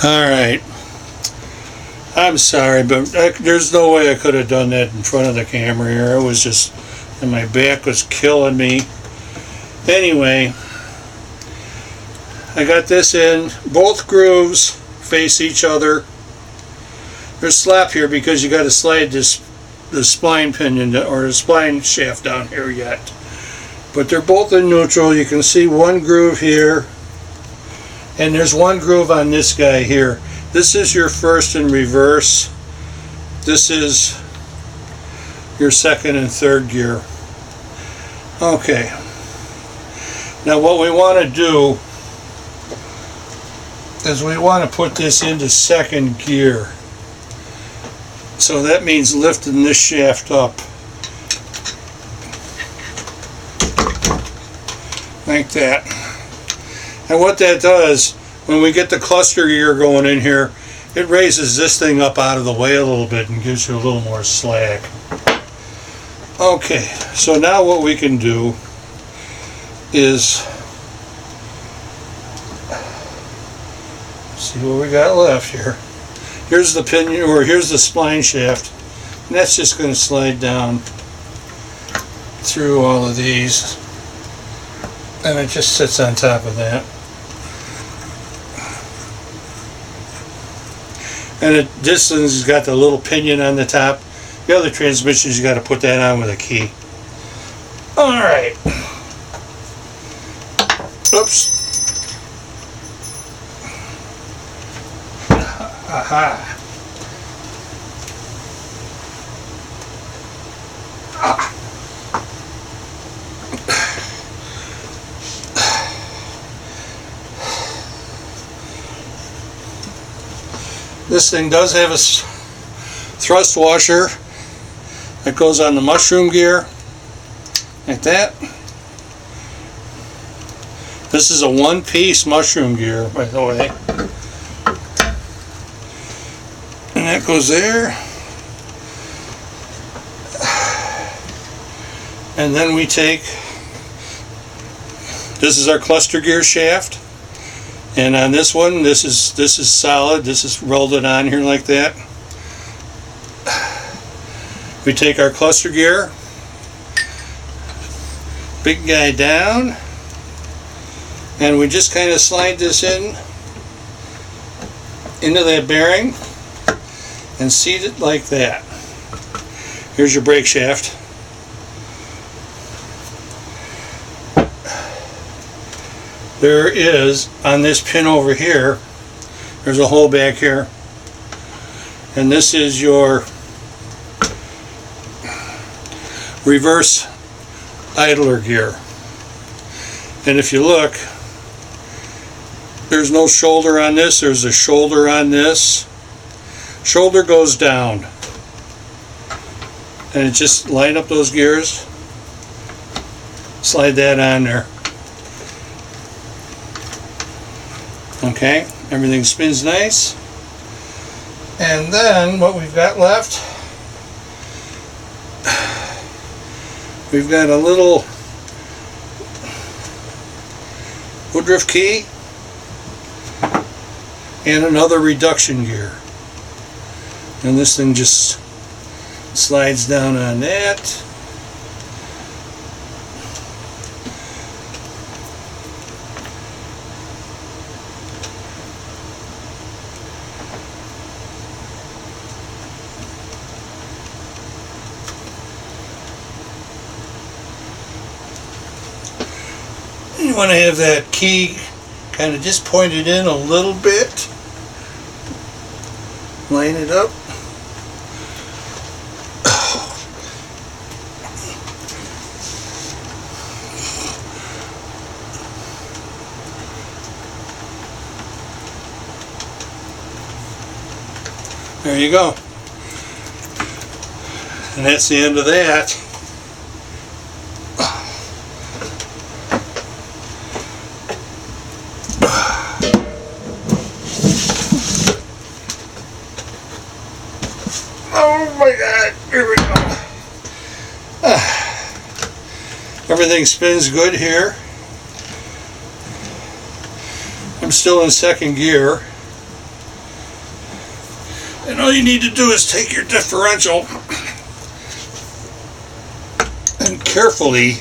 Alright, I'm sorry, but there's no way I could have done that in front of the camera here. It was just, and my back was killing me. Anyway, I got this in. Both grooves face each other. There's slap here because you got to slide the spline pinion or the spline shaft down here yet. But they're both in neutral. You can see one groove here, and there's one groove on this guy here. This is your first in reverse. This is your second and third gear. Okay. Now what we want to do is we want to put this into second gear. So that means lifting this shaft up. Like that. And what that does, when we get the cluster gear going in here, it raises this thing up out of the way a little bit and gives you a little more slag. Okay, so now what we can do is see what we got left here. Here's the pinion, or here's the spline shaft, and that's just going to slide down through all of these, and it just sits on top of that. And this one's got the little pinion on the top. The other transmissions, you got to put that on with a key. Alright. Oops. Aha. This thing does have a thrust washer that goes on the mushroom gear, like that. This is a one-piece mushroom gear, by the way. And that goes there. And then we take, this is our cluster gear shaft. And on this one, this is solid. This is welded on here like that. We take our cluster gear, big guy down, and we just kind of slide this into that bearing and seat it like that. Here's your brake shaft. There is, on this pin over here, there's a hole back here, and this is your reverse idler gear. And if you look, there's no shoulder on this, there's a shoulder on this. Shoulder goes down, and it just line up those gears, slide that on there. Okay, everything spins nice. And then what we've got left, we've got a little Woodruff key and another reduction gear. And this thing just slides down on that. You want to have that key kind of just pointed in a little bit. Line it up. There you go. And that's the end of that. Oh my God, here we go. Everything spins good here. I'm still in second gear. all you need to do is take your differential and carefully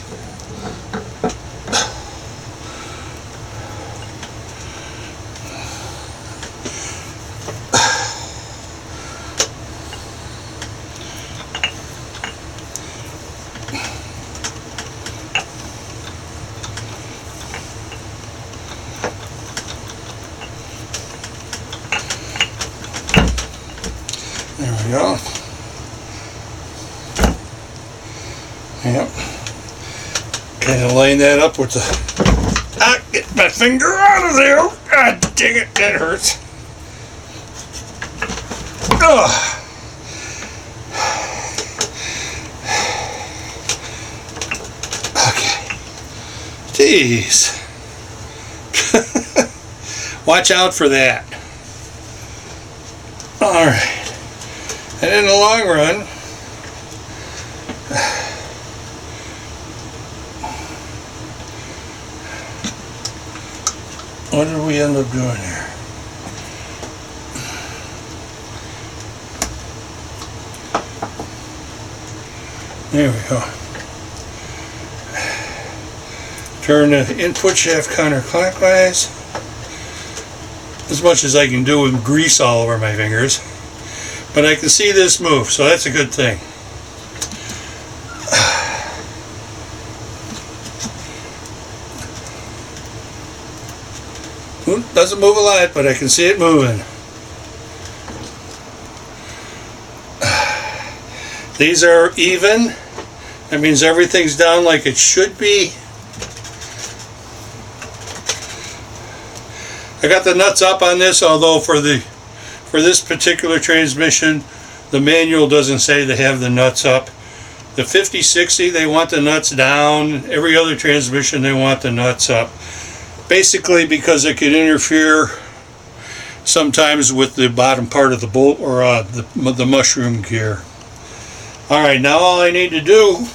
there we go. Yep. Kind of line that up with the... Ah, get my finger out of there. God dang it, that hurts. Ugh. Okay. Jeez. Watch out for that. Alright. And in the long run, what did we end up doing here? There we go. Turn the input shaft counterclockwise as much as I can do with grease all over my fingers. But I can see this move, so that's a good thing. Doesn't move a lot, but I can see it moving. These are even. That means everything's down like it should be. I got the nuts up on this, although for this particular transmission, the manual doesn't say to have the nuts up. The 5060, they want the nuts down. Every other transmission, they want the nuts up. Basically because it could interfere sometimes with the bottom part of the bolt or the mushroom gear. Alright, now all I need to do is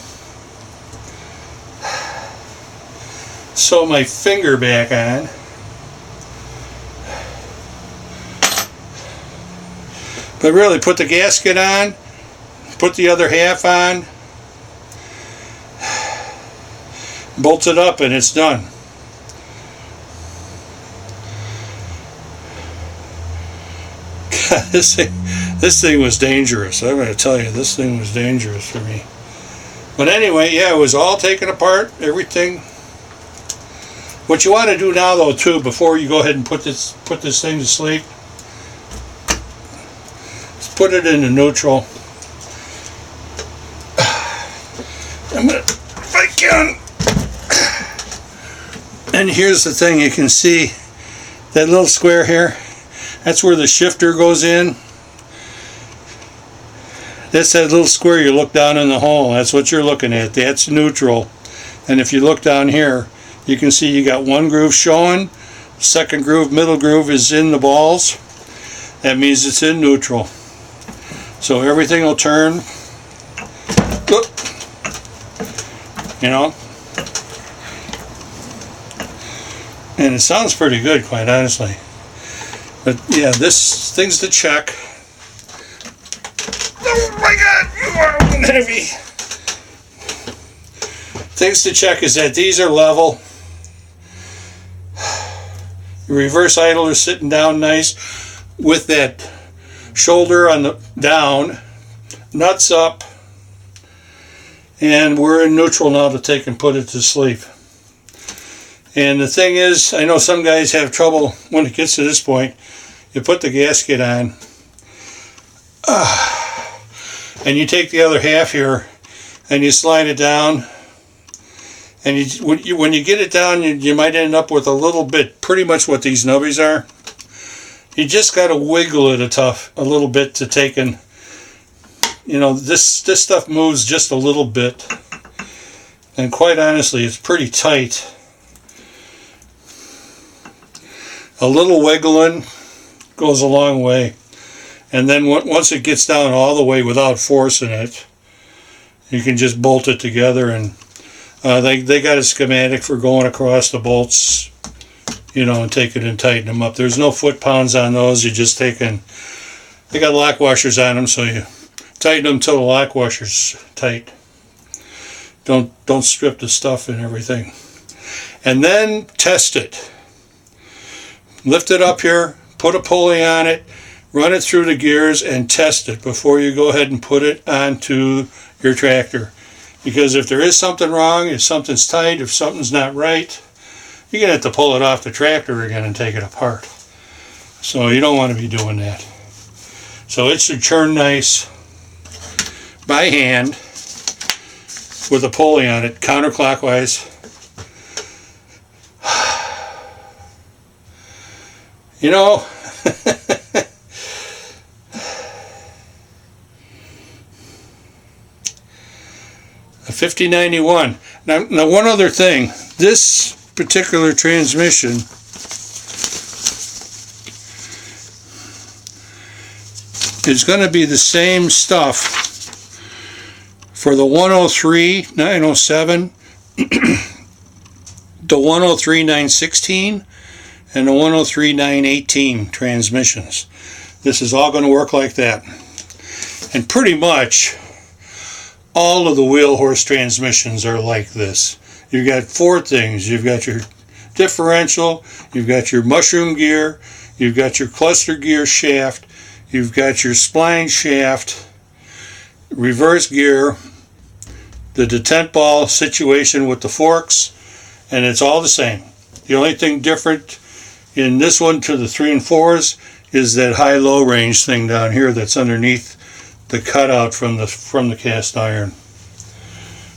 sew my finger back on. But really, put the gasket on, put the other half on, bolt it up, and it's done. God, this thing was dangerous. I'm going to tell you, this thing was dangerous for me. But anyway, yeah, it was all taken apart, everything. What you want to do now, though, too, before you go ahead and put this thing to sleep, put it into neutral. I'm gonna, if I can. And here's the thing, you can see that little square here. That's where the shifter goes in. That's that little square you look down in the hole. That's what you're looking at. That's neutral. And if you look down here, you can see you got one groove showing. Second groove, middle groove is in the balls. That means it's in neutral. So everything will turn, you know, and it sounds pretty good, quite honestly. But yeah, this thing's to check. Oh my God, you are heavy. Things to check is that these are level. The reverse idler is sitting down nice with that shoulder on the down, nuts up, and we're in neutral now to take and put it to sleep. And the thing is, I know some guys have trouble when it gets to this point. You put the gasket on, and you take the other half here, and you slide it down, and when you get it down, you might end up with a little bit, pretty much what these nubbies are. You just got to wiggle it a little bit to take and, you know, this stuff moves just a little bit, and quite honestly, it's pretty tight. A little wiggling goes a long way, and then once it gets down all the way without forcing it, you can just bolt it together. And they got a schematic for going across the bolts, you know, and take it and tighten them up. There's no foot pounds on those. You just take and They got lock washers on them, so you tighten them till the lock washer's tight. Don't strip the stuff and everything. And then test it. Lift it up here, put a pulley on it, run it through the gears and test it before you go ahead and put it onto your tractor. Because if there is something wrong, if something's tight, if something's not right, you're going to have to pull it off the tractor again and take it apart. So you don't want to be doing that. So it should turn nice by hand with a pulley on it, counterclockwise. You know, a 5091. Now one other thing, this particular transmission is going to be the same stuff for the 103 907, the 103 916, and the 103 918 transmissions. This is all going to work like that. And pretty much all of the wheel horse transmissions are like this. You've got four things. You've got your differential, you've got your mushroom gear, you've got your cluster gear shaft, you've got your spline shaft, reverse gear, the detent ball situation with the forks, and it's all the same. The only thing different in this one to the 3 and 4s is that high-low range thing down here that's underneath the cutout from the cast iron.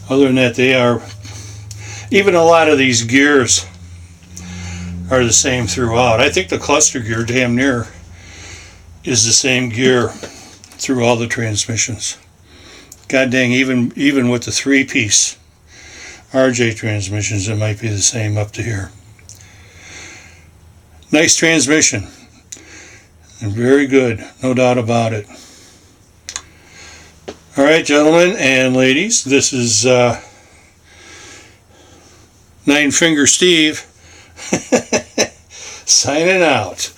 Other than that, they are, even a lot of these gears are the same throughout. I think the cluster gear damn near is the same gear through all the transmissions. God dang, even with the 3-piece RJ transmissions, it might be the same up to here. Nice transmission, and very good, no doubt about it. All right, gentlemen and ladies, this is Nine Finger Steve signing out.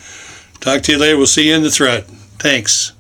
Talk to you later. We'll see you in the thread. Thanks.